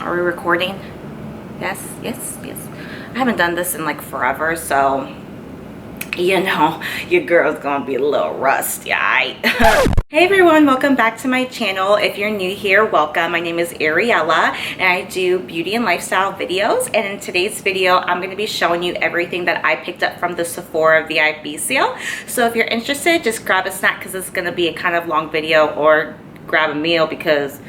Are we recording? Yes, yes, yes. I haven't done this in like forever, so you know, your girl's gonna be a little rusty, alright? Hey everyone, welcome back to my channel. If you're new here, welcome. My name is Ariella and I do beauty and lifestyle videos, and in today's video I'm going to be showing you everything that I picked up from the Sephora VIB sale. So if you're interested, just grab a snack because it's going to be a kind of long video, or grab a meal because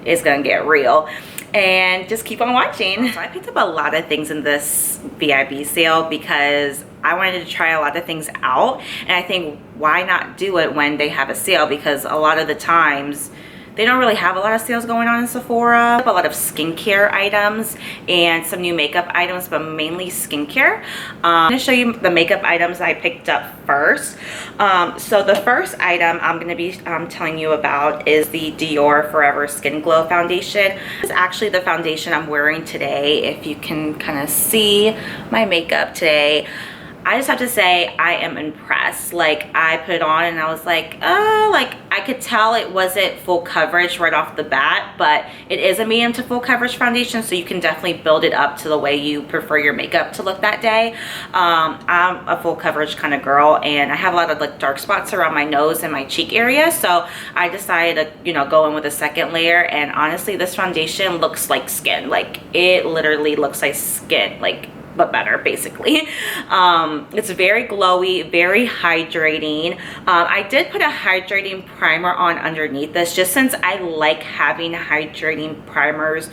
it's going to get real. And just keep on watching. So I picked up a lot of things in this VIB sale because I wanted to try a lot of things out, and I think why not do it when they have a sale, because a lot of the times they don't really have a lot of sales going on in Sephora. A lot of skincare items and some new makeup items, but mainly skincare. I'm going to show you the makeup items I picked up first. So the first item I'm going to be telling you about is the Dior Forever Skin Glow Foundation. This is actually the foundation I'm wearing today. If you can kind of see my makeup today, I just have to say I am impressed. Like, I put it on and I was like, oh, like I could tell it wasn't full coverage right off the bat, but it is a medium to full coverage foundation, so you can definitely build it up to the way you prefer your makeup to look that day. I'm a full coverage kind of girl, and I have a lot of like dark spots around my nose and my cheek area, so I decided to, you know, go in with a second layer. And honestly, this foundation looks like skin. Like, it literally looks like skin, like, but better, basically. It's very glowy, very hydrating. I did put a hydrating primer on underneath this, just since I like having hydrating primers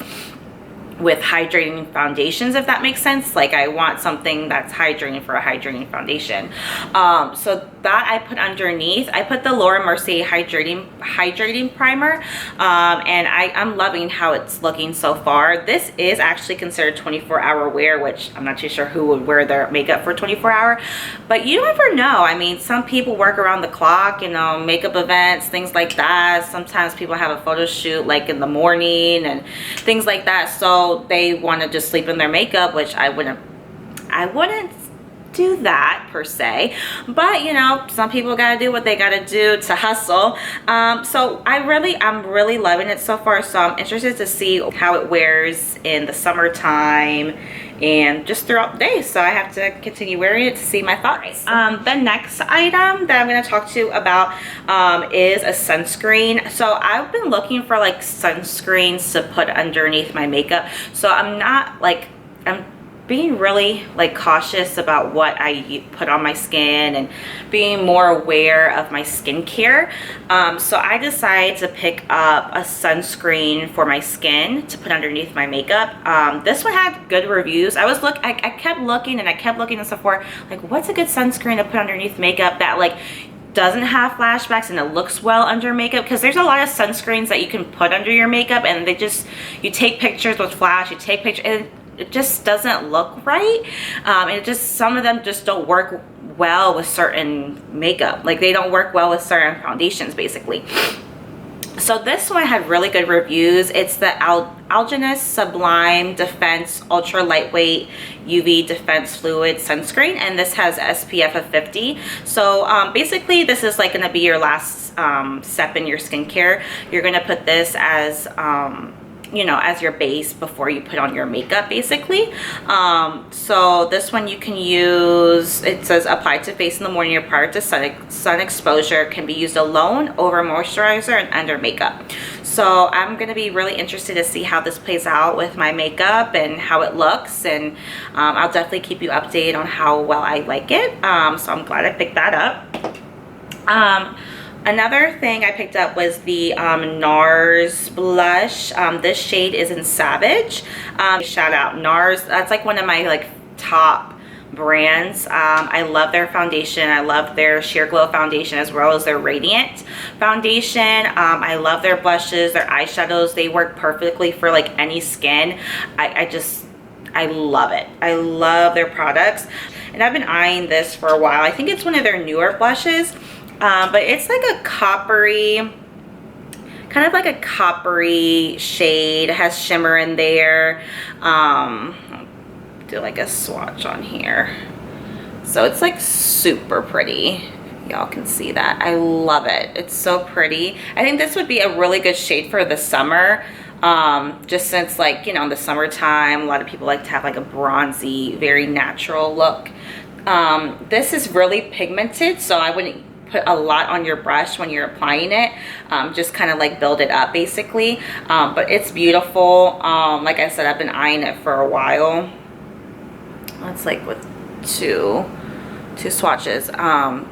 with hydrating foundations, if that makes sense. Like, I want something that's hydrating for a hydrating foundation. So that I put underneath. I put the Laura Mercier hydrating primer, and I'm loving how it's looking so far. This is actually considered 24-hour wear, which I'm not too sure who would wear their makeup for 24-hour, but you never know. I mean, some people work around the clock, you know, makeup events, things like that. Sometimes people have a photo shoot like in the morning and things like that, so they want to just sleep in their makeup, which I wouldn't do that per se, but you know, some people gotta do what they gotta do to hustle. So I'm really loving it so far, so I'm interested to see how it wears in the summertime and just throughout the day. So I have to continue wearing it to see my thoughts. The next item that I'm going to talk to you about is a sunscreen. So I've been looking for like sunscreens to put underneath my makeup, so I'm being really like cautious about what I put on my skin and being more aware of my skincare. So I decided to pick up a sunscreen for my skin to put underneath my makeup. This one had good reviews. I kept looking in Sephora, like, what's a good sunscreen to put underneath makeup that like doesn't have flashbacks and it looks well under makeup, because there's a lot of sunscreens that you can put under your makeup and you take pictures with flash, you take pictures, and it just doesn't look right. And some of them just don't work well with certain makeup. Like, they don't work well with certain foundations, basically. So this one had really good reviews. It's the Algenist Sublime Defense Ultra Lightweight UV Defense Fluid Sunscreen, and this has SPF of 50. So basically, this is like going to be your last step in your skincare. You're going to put this as you know, as your base before you put on your makeup, basically. So this one you can use, it says apply to face in the morning or prior to sun exposure, can be used alone, over moisturizer, and under makeup. So I'm going to be really interested to see how this plays out with my makeup and how it looks, and I'll definitely keep you updated on how well I like it. So I'm glad I picked that up. Another thing I picked up was the NARS blush. This shade is in Savage. Shout out NARS. That's like one of my like top brands. I love their foundation. I love their Sheer Glow foundation as well as their Radiant foundation. I love their blushes, their eyeshadows. They work perfectly for like any skin. I love it. I love their products, and I've been eyeing this for a while. I think it's one of their newer blushes. But it's like a coppery, kind of like a coppery shade. It has shimmer in there. I'll do like a swatch on here. So it's like super pretty. Y'all can see that. I love it. It's so pretty. I think this would be a really good shade for the summer. just since, like, you know, in the summertime, a lot of people like to have like a bronzy, very natural look. This is really pigmented, so I wouldn't put a lot on your brush when you're applying it. Just kind of like build it up basically. But it's beautiful. Like I said, I've been eyeing it for a while. That's like with two swatches on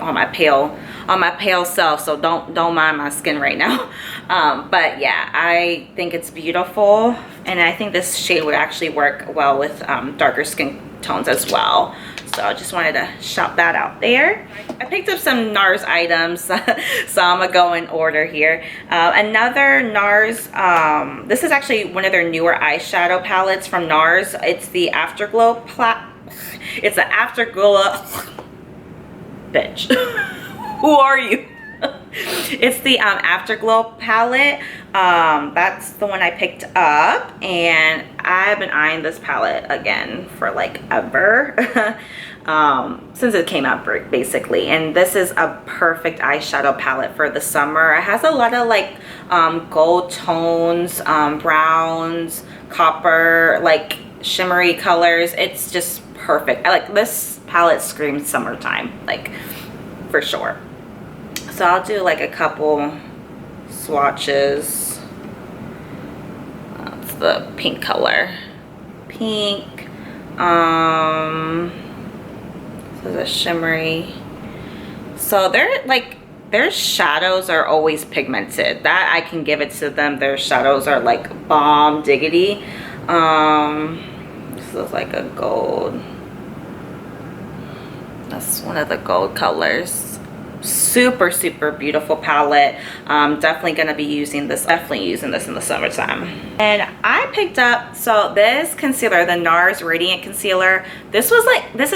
my pale self, so don't mind my skin right now. But yeah, I think it's beautiful, and I think this shade would actually work well with darker skin tones as well. So I just wanted to shout that out there. I picked up some NARS items, so I'm gonna go in order here. Another NARS, this is actually one of their newer eyeshadow palettes from NARS. It's the Afterglow it's the Afterglow bitch. Who are you? It's the Afterglow palette. That's the one I picked up, and I've been eyeing this palette again for like ever. Since it came out basically. And this is a perfect eyeshadow palette for the summer. It has a lot of like gold tones, browns, copper, like shimmery colors. It's just perfect. I like this palette, screams summertime, like, for sure. So I'll do like a couple swatches. That's the pink color. Pink. This is a shimmery. So they're like, their shadows are always pigmented. That I can give it to them. Their shadows are like bomb diggity. This looks like a gold. That's one of the gold colors. Super beautiful palette. Definitely gonna be using this, in the summertime. And I picked up, so this concealer, the NARS Radiant Concealer, this is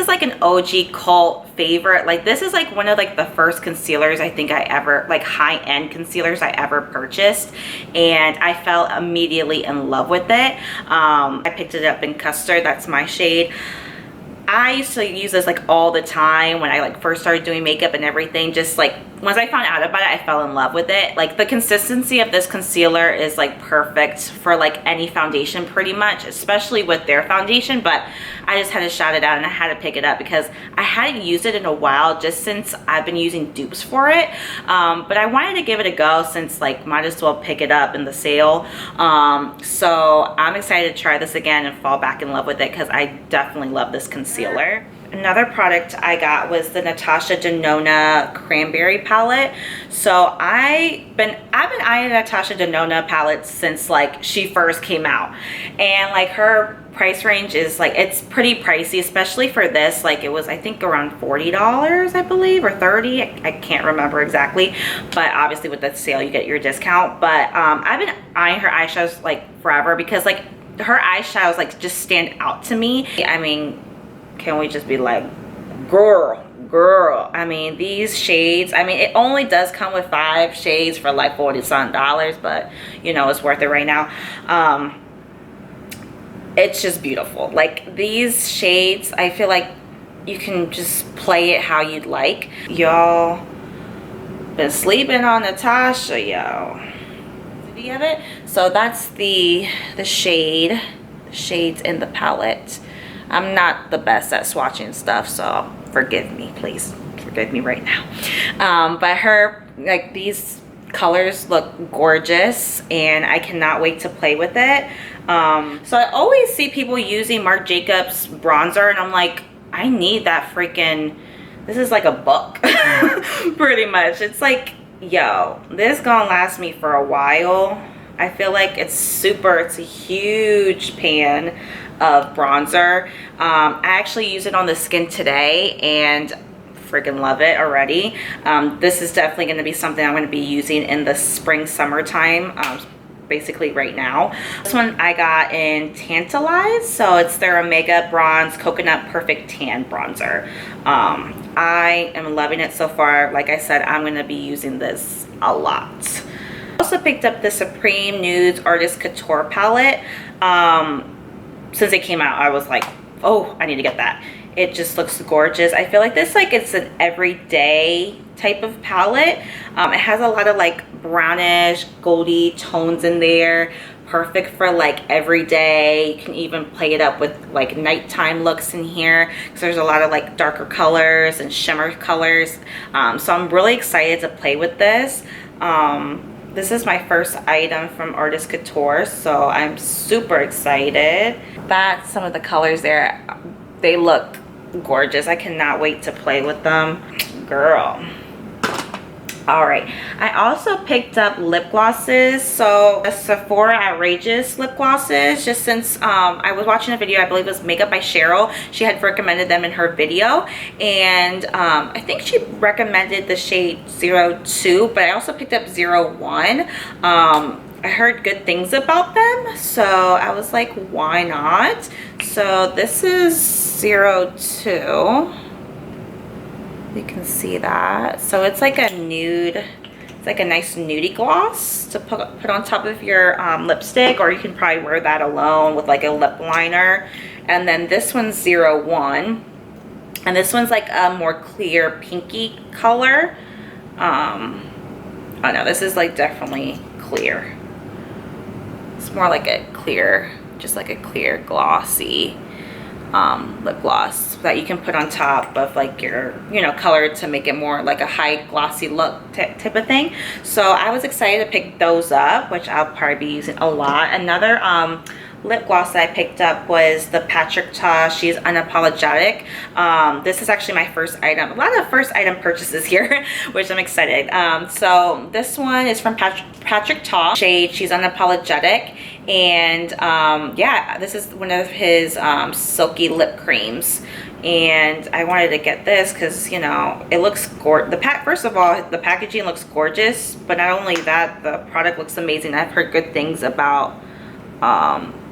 like an OG cult favorite. Like, this is like one of like the first concealers I think I ever, like high-end concealers I ever purchased, and I fell immediately in love with it. I picked it up in Custard. That's my shade. I used to use this like all the time when I like first started doing makeup and everything. Just like once I found out about it, I fell in love with it. Like, the consistency of this concealer is like perfect for like any foundation pretty much, especially with their foundation. But I just had to shout it out, and I had to pick it up because I hadn't used it in a while, just since I've been using dupes for it. But I wanted to give it a go since, like, might as well pick it up in the sale. So I'm excited to try this again and fall back in love with it, because I definitely love this concealer. Another product I got was the Natasha Denona Cranberry palette. So I've been eyeing Natasha Denona palettes since like she first came out, and like her price range is like, it's pretty pricey, especially for this. Like, it was I think around $40 I believe, or 30. I can't remember exactly, but obviously with the sale you get your discount. But I've been eyeing her eyeshadows like forever, because like her eyeshadows like just stand out to me. I mean, can we just be like, girl, I mean, these shades, I mean, it only does come with 5 shades for like $40-something, but you know, it's worth it right now. It's just beautiful. Like, these shades, I feel like you can just play it how you'd like. Y'all been sleeping on Natasha, yo. Of it. So that's the shades in the palette. I'm not the best at swatching stuff, so forgive me, please forgive me right now. But her, like, these colors look gorgeous, and I cannot wait to play with it. So I always see people using Marc Jacobs bronzer, and I'm like, I need that freaking, this is like a book. Pretty much. It's like, yo, this gonna last me for a while. I feel like it's a huge pan of bronzer. I actually used it on the skin today and freaking love it already. This is definitely going to be something I'm going to be using in the spring summertime, basically right now. This one I got in Tantalize, so it's their Omega Bronze Coconut Perfect Tan bronzer. I am loving it so far. Like I said, I'm going to be using this a lot. I also picked up the Supreme Nudes Artist Couture palette. Since it came out, I was like, oh, I need to get that. it just looks gorgeous. I feel like this, like, it's an everyday type of palette. It has a lot of like brownish goldy tones in there, perfect for like every day. You can even play it up with like nighttime looks in here because there's a lot of like darker colors and shimmer colors. So I'm really excited to play with this. This is my first item from Artist Couture, so I'm super excited. That's some of the colors there. They look gorgeous. I cannot wait to play with them, girl. All right, I also picked up lip glosses. So the Sephora Outrageous lip glosses, just since I was watching a video, I believe it was Makeup by Cheryl. She had recommended them in her video, and I think she recommended the shade 02, but I also picked up 01. I heard good things about them, so I was like, why not? So this is 02. You can see that. So it's like a nude, it's like a nice nudie gloss to put on top of your lipstick, or you can probably wear that alone with like a lip liner. And then this one's 01, and this one's like a more clear pinky color. Oh no, this is like definitely clear. It's more like a clear, just like a clear glossy lip gloss that you can put on top of like your, you know, color to make it more like a high glossy look type of thing. So I was excited to pick those up, which I'll probably be using a lot. Another lip gloss that I picked up was the Palette-NARS She's Unapologetic. This is actually my first item. A lot of first item purchases here, which I'm excited. So this one is from Palette-NARS, shade She's Unapologetic. And yeah, this is one of his silky lip creams, and I wanted to get this because, you know, it looks gorgeous. First of all, the packaging looks gorgeous, but not only that, the product looks amazing. I've heard good things about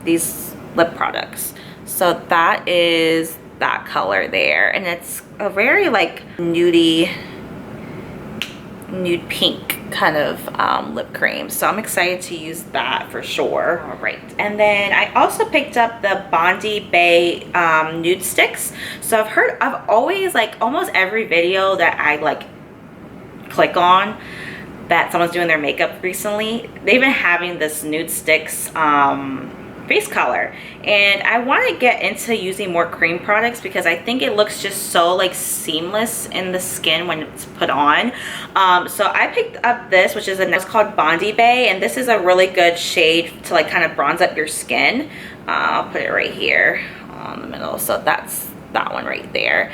these lip products. So that is that color there, and it's a very like nude pink kind of lip cream, so I'm excited to use that for sure. All right, and then I also picked up the Bondi Bay nude sticks. So I've always, like, almost every video that I like click on that someone's doing their makeup recently, they've been having this nude sticks face color, and I want to get into using more cream products because I think it looks just so like seamless in the skin when it's put on. So I picked up this, which is it's called Bondi Bay, and this is a really good shade to like kind of bronze up your skin. I'll put it right here on the middle, so that's that one right there.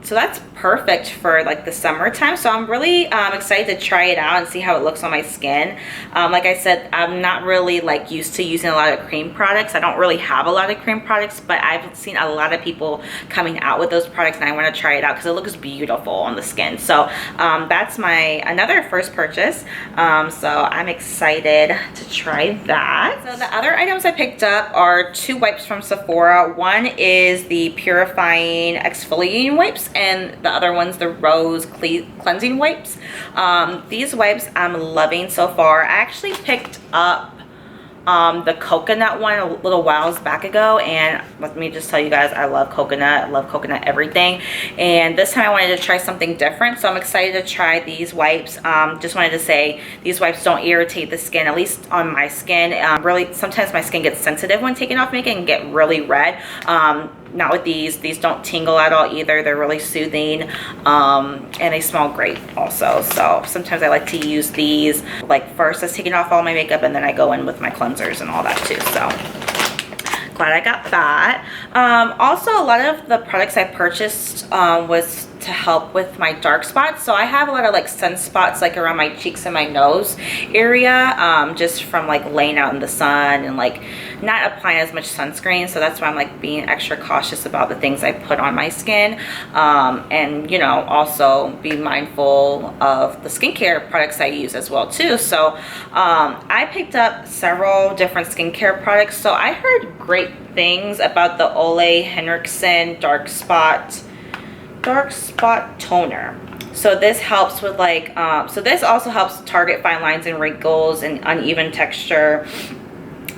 So that's perfect for like the summertime, so I'm really excited to try it out and see how it looks on my skin. Like I said, I'm not really like used to using a lot of cream products. I don't really have a lot of cream products, but I've seen a lot of people coming out with those products, and I want to try it out because it looks beautiful on the skin. So that's my another first purchase. So I'm excited to try that. So the other items I picked up are 2 wipes from Sephora. One is the Purifying Exfoliating wipes, and the other one's the Rose Cleansing wipes. These wipes I'm loving so far. I actually picked up the coconut one a little whiles back ago, and let me just tell you guys, I love coconut. I love coconut everything, and this time I wanted to try something different, so I'm excited to try these wipes. Just wanted to say these wipes don't irritate the skin, at least on my skin. Really, sometimes my skin gets sensitive when taking off makeup and get really red. Not with these don't tingle at all either. They're really soothing, and they smell great also. So sometimes I like to use these like first as taking off all my makeup, and then I go in with my cleansers and all that too. So glad I got that. Also, a lot of the products I purchased was to help with my dark spots. So I have a lot of like sunspots like around my cheeks and my nose area, just from like laying out in the sun and like not applying as much sunscreen. So that's why I'm like being extra cautious about the things I put on my skin, and you know, also be mindful of the skincare products I use as well too. So I picked up several different skincare products. So I heard great things about the OLEHENRIKSEN dark spot toner. So this helps with like so this also helps target fine lines and wrinkles and uneven texture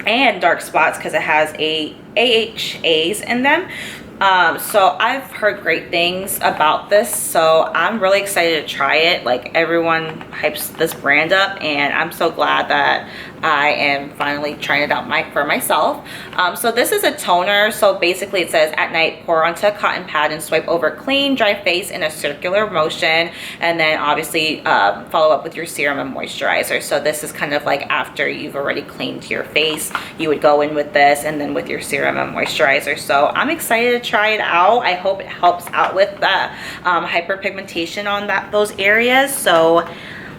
and dark spots because it has AHAs in them. So I've heard great things about this, so I'm really excited to try it. Like, everyone hypes this brand up, and I'm so glad that I am finally trying it out for myself. So this is a toner. So basically it says, at night, pour onto a cotton pad and swipe over clean, dry face in a circular motion, and then obviously follow up with your serum and moisturizer. So this is kind of like after you've already cleaned your face, you would go in with this, and then with your serum and moisturizer. So I'm excited to try it out. I hope it helps out with the hyperpigmentation on those areas. So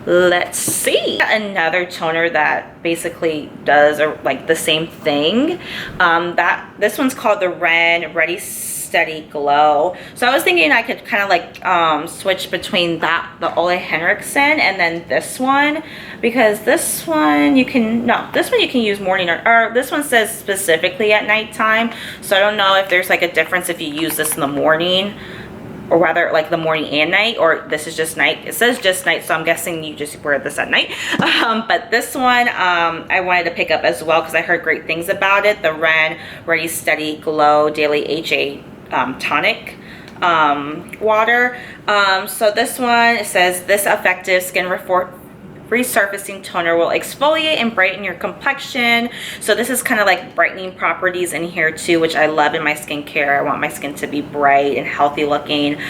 let's see. Another toner that basically does like the same thing. This one's called the Ready Steady Glow. So I was thinking I could kind of like switch between the OLEHENRIKSEN and then this one, because this one you can use morning, or this one says specifically at nighttime. So I don't know if there's like a difference if you use this in the morning, or rather like the morning and night, or this is just night. It says just night, so I'm guessing you just wear this at night. But this one I wanted to pick up as well because I heard great things about it. The Ready Steady Glow Daily HA Tonic water. So this one, it says, this effective skin resurfacing toner will exfoliate and brighten your complexion. So this is kind of like brightening properties in here too, which I love in my skincare. I want my skin to be bright and healthy looking.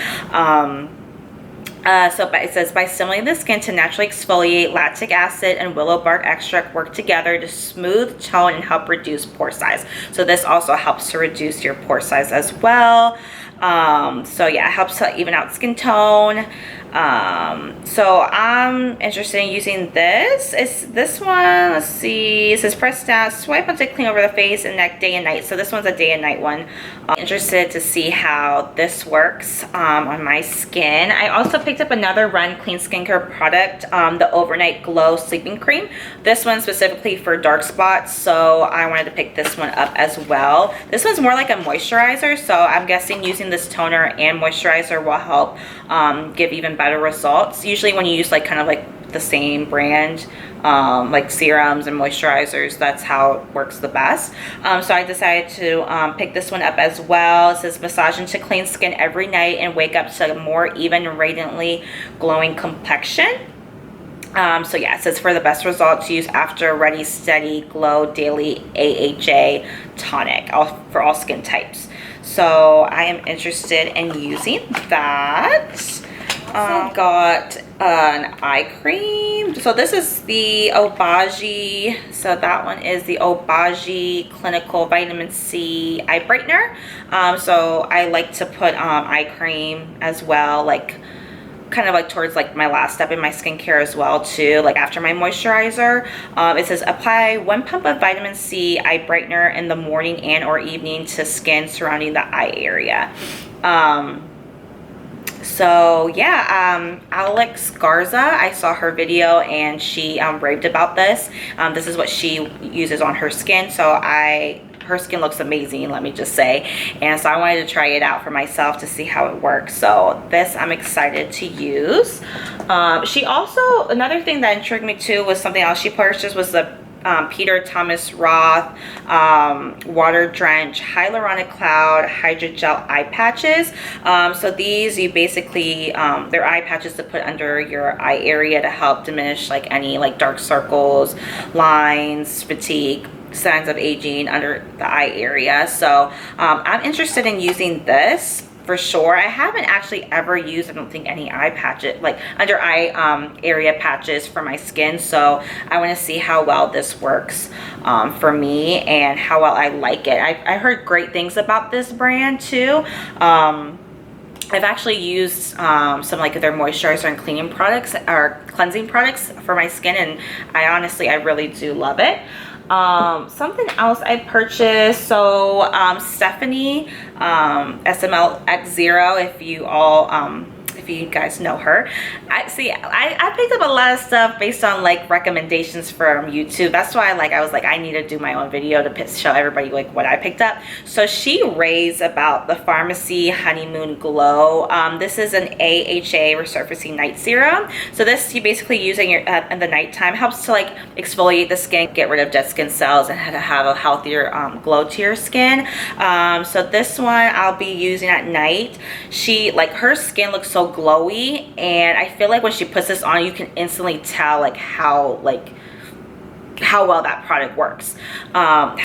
It says, by stimulating the skin to naturally exfoliate, lactic acid and willow bark extract work together to smooth, tone, and help reduce pore size. So this also helps to reduce your pore size as well. So yeah, it helps to even out skin tone. So I'm interested in using this. It's this one, let's see, it says press down, swipe onto clean over the face and neck day and night. So this one's a day and night one. Interested to see how this works on my skin. I also picked up another Clean Skincare product, the Overnight Glow Sleeping Cream. This one specifically for dark spots, so I wanted to pick this one up as well. This one's more like a moisturizer, so I'm guessing using this toner and moisturizer will help give even better results. Usually when you use like kind of like the same brand, like serums and moisturizers, that's how it works the best. So I decided to pick this one up as well. It says, massage into clean skin every night and wake up to a more even, radiantly glowing complexion. So yeah, it says, for the best results, use after Ready Steady Glow Daily AHA Tonic for all skin types. So I am interested in using that. Got an eye cream. So this is the Obagi. So that one is the Obagi Clinical Vitamin C Eye Brightener. So I like to put eye cream as well, like kind of like towards like my last step in my skincare as well too, like after my moisturizer. It says, apply 1 pump of vitamin C eye brightener in the morning and or evening to skin surrounding the eye area. So yeah, Alex Garza, I saw her video and she raved about this. This is what she uses on her skin. So her skin looks amazing, let me just say. And so I wanted to try it out for myself to see how it works. So this I'm excited to use. She also, another thing that intrigued me too was something else she purchased, was the Peter Thomas Roth Water Drench Hyaluronic Cloud Hydrogel Eye Patches. So these, you basically, they're eye patches to put under your eye area to help diminish like any like dark circles, lines, fatigue, signs of aging under the eye area. So I'm interested in using this for sure. I haven't actually ever used, I don't think, any eye patches, like under eye area patches for my skin. So I want to see how well this works for me and how well I like it. I heard great things about this brand too. I've actually used some like their moisturizer and cleaning products or cleansing products for my skin, and I really do love it. Something else I purchased, so Stephanie SML X0, if if you guys know her. I picked up a lot of stuff based on like recommendations from YouTube. That's why I was like, I need to do my own video to show everybody like what I picked up. So she raves about the Farmacy Honeymoon Glow. This is an AHA Resurfacing Night Serum. So this you basically use in the nighttime. Helps to like exfoliate the skin, get rid of dead skin cells, and to have a healthier glow to your skin. So this one I'll be using at night. She like her skin looks so glowy, and I feel like when she puts this on, you can instantly tell like how well that product works.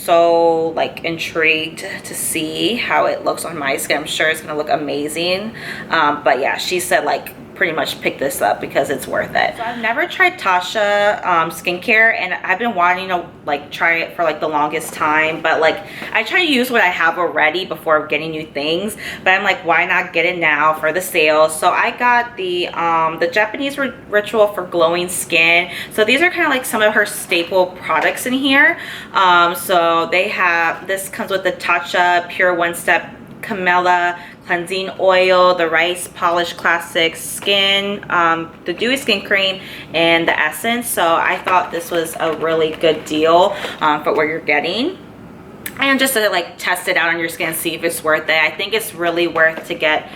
So like intrigued to see how it looks on my skin. I'm sure it's gonna look amazing. But yeah, she said like pretty much pick this up because it's worth it. So I've never tried Tasha skincare, and I've been wanting to like try it for like the longest time, but like I try to use what I have already before getting new things, but I'm like, why not get it now for the sale? So I got the Japanese Ritual for glowing skin. So these are kind of like some of her staple products in here. So they have, this comes with the Tatcha Pure One Step Camellia Cleansing Oil, the Rice Polish Classic Skin, the Dewy Skin Cream, and the Essence. So I thought this was a really good deal for what you're getting. And just to like test it out on your skin, see if it's worth it. I think it's really worth it to get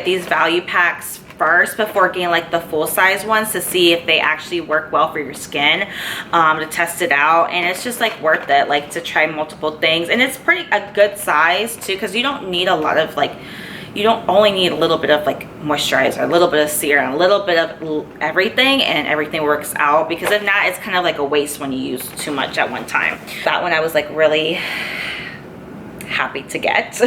these value packs first before getting like the full size ones, to see if they actually work well for your skin, to test it out. And it's just like worth it, like to try multiple things. And it's a good size too, because you don't need a lot of like, you don't only need a little bit of like moisturizer, a little bit of serum, a little bit of everything, and everything works out. Because if not, it's kind of like a waste when you use too much at one time. That one I was like really happy to get.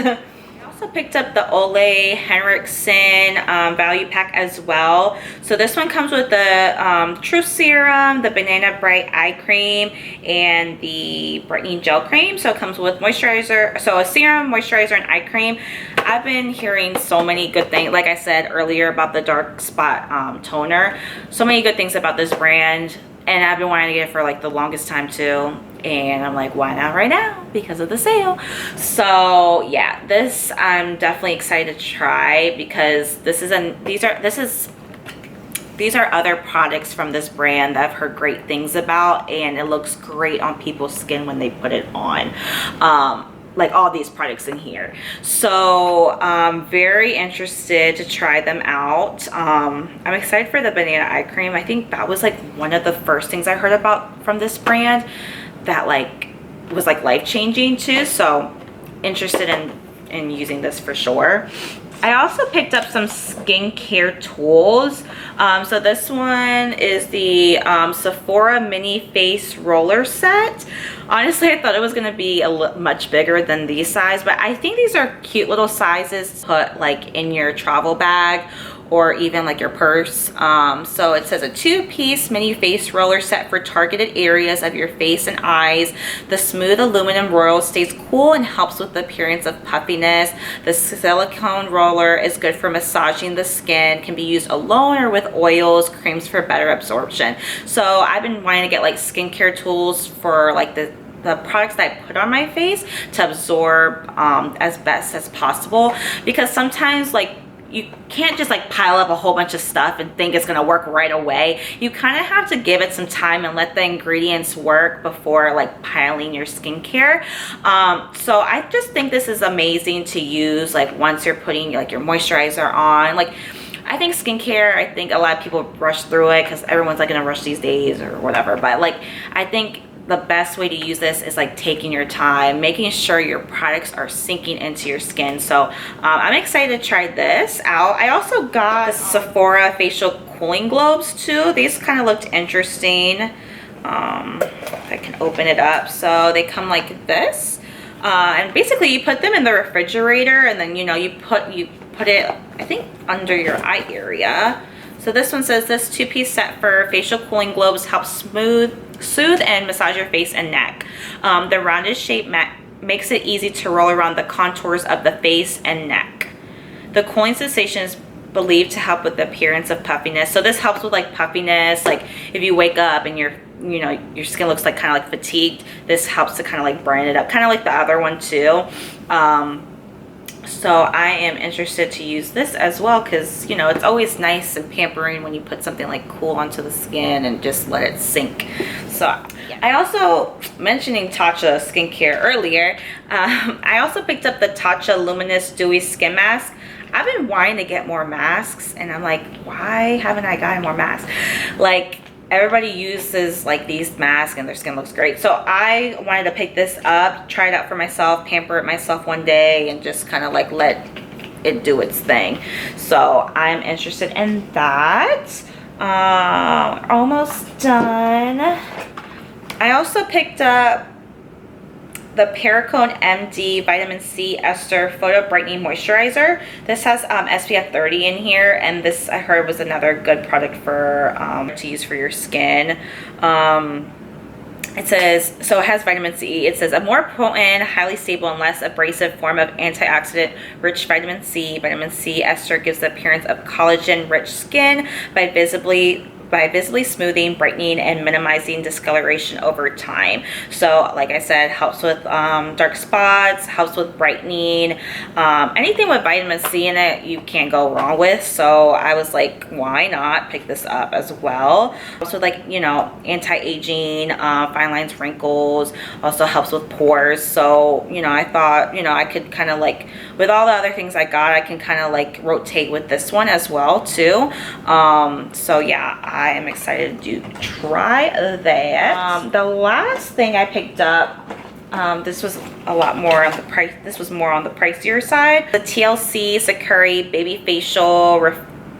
Picked up the OLEHENRIKSEN value pack as well. So this one comes with the True Serum, the Banana Bright Eye Cream, and the Brightening Gel Cream. So it comes with moisturizer, so a serum, moisturizer, and eye cream. I've been hearing so many good things, like I said earlier about the dark spot toner. So many good things about this brand, and I've been wanting to get it for like the longest time too. And I'm like, why not right now, because of the sale? So yeah, this I'm definitely excited to try, because these are other products from this brand that I've heard great things about, and it looks great on people's skin when they put it on. Like all these products in here. So I'm very interested to try them out. I'm excited for the banana eye cream. I think that was like one of the first things I heard about from this brand that like was like life-changing too. So interested in using this for sure. I also picked up some skincare tools. So this one is the Sephora Mini Face Roller Set. Honestly, I thought it was going to be much bigger than these size, but I think these are cute little sizes to put like in your travel bag or even like your purse. So it says a 2-piece mini face roller set for targeted areas of your face and eyes. The smooth aluminum roller stays cool and helps with the appearance of puffiness. The silicone roller is good for massaging the skin, can be used alone or with oils, creams for better absorption. So I've been wanting to get like skincare tools for like the products that I put on my face to absorb as best as possible, because sometimes like you can't just like pile up a whole bunch of stuff and think it's gonna work right away. You kind of have to give it some time and let the ingredients work before like piling your skincare. So I just think this is amazing to use like once you're putting like your moisturizer on. Like I think skincare, I think a lot of people rush through it because everyone's like gonna rush these days or whatever, but like I think the best way to use this is like taking your time, making sure your products are sinking into your skin. So I'm excited to try this out. I also got the Sephora facial cooling globes too. These kind of looked interesting. If I can open it up. So they come like this, and basically you put them in the refrigerator, and then you know you put it I think under your eye area. So this one says this 2-piece set for facial cooling globes helps soothe and massage your face and neck. The rounded shape makes it easy to roll around the contours of the face and neck. The cooling sensation is believed to help with the appearance of puffiness. So this helps with like puffiness, like if you wake up and your skin looks like kind of like fatigued, this helps to kind of like brighten it up, kind of like the other one too. So I am interested to use this as well, because you know it's always nice and pampering when you put something like cool onto the skin and just let it sink. So yeah. I also, mentioning Tatcha skincare earlier, I also picked up the Tatcha Luminous Dewy Skin Mask. I've been wanting to get more masks, and I'm like, why haven't I gotten more masks? Like, everybody uses like these masks and their skin looks great. So I wanted to pick this up, try it out for myself, pamper it myself one day, and just kind of like let it do its thing. So I'm interested in that. Almost done. I also picked up the Perricone MD Vitamin C Ester Photo Brightening Moisturizer. This has SPF 30 in here, and this I heard was another good product for to use for your skin. It says, so it has vitamin C. It says a more potent, highly stable, and less abrasive form of antioxidant rich vitamin C. Vitamin C ester gives the appearance of collagen rich skin by visibly smoothing, brightening, and minimizing discoloration over time. So like I said, helps with dark spots, helps with brightening. Anything with vitamin C in it you can't go wrong with. So I was like, why not pick this up as well? Also, like, you know, anti-aging, fine lines, wrinkles, also helps with pores. So, you know, I thought, you know, I could kind of like, with all the other things I got, I can kind of like rotate with this one as well too. So yeah, I am excited to try that. The last thing I picked up, this was a lot more on the price. This was more on the pricier side. The TLC Sakura Baby Facial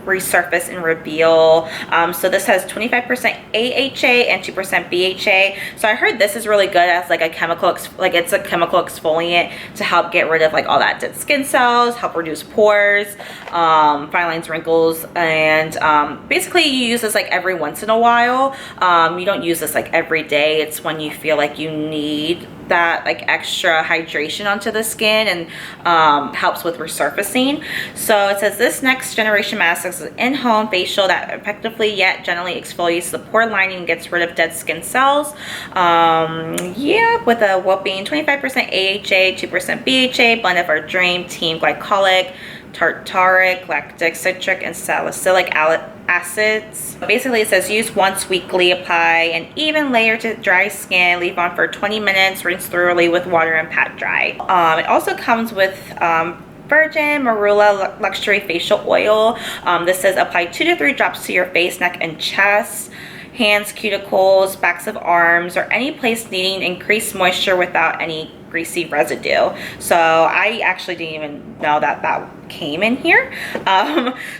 Resurface and Reveal. So this has 25% AHA and 2% BHA. So I heard this is really good as like a chemical, it's a chemical exfoliant to help get rid of like all that dead skin cells, help reduce pores, fine lines, wrinkles, and basically you use this like every once in a while. You don't use this like every day. It's when you feel like you need that like extra hydration onto the skin, and helps with resurfacing. So it says this next generation mask is an in-home facial that effectively yet gently exfoliates the pore lining and gets rid of dead skin cells. Yeah, with a whopping 25% AHA, 2% BHA, blend of our dream team glycolic, tartaric, lactic, citric, and salicylic acids. Basically, it says use once weekly, apply an even layer to dry skin, leave on for 20 minutes, rinse thoroughly with water, and pat dry. It also comes with Virgin Marula Luxury Facial Oil. This says apply 2 to 3 drops to your face, neck, and chest, hands, cuticles, backs of arms, or any place needing increased moisture without any greasy residue. So I actually didn't even know that that came in here.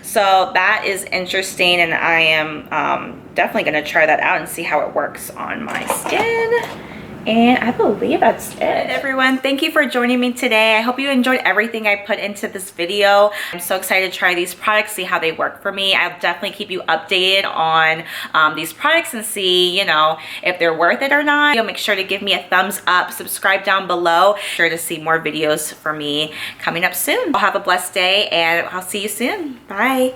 So that is interesting, and I am definitely going to try that out and see how it works on my skin. And I believe that's it. Everyone, thank you for joining me today. I hope you enjoyed everything I put into this video. I'm so excited to try these products, see how they work for me. I'll definitely keep you updated on these products and see, you know, if they're worth it or not. You'll make sure to give me a thumbs up, subscribe down below. Sure to see more videos for me coming up soon. I'll have a blessed day, and I'll see you soon. Bye.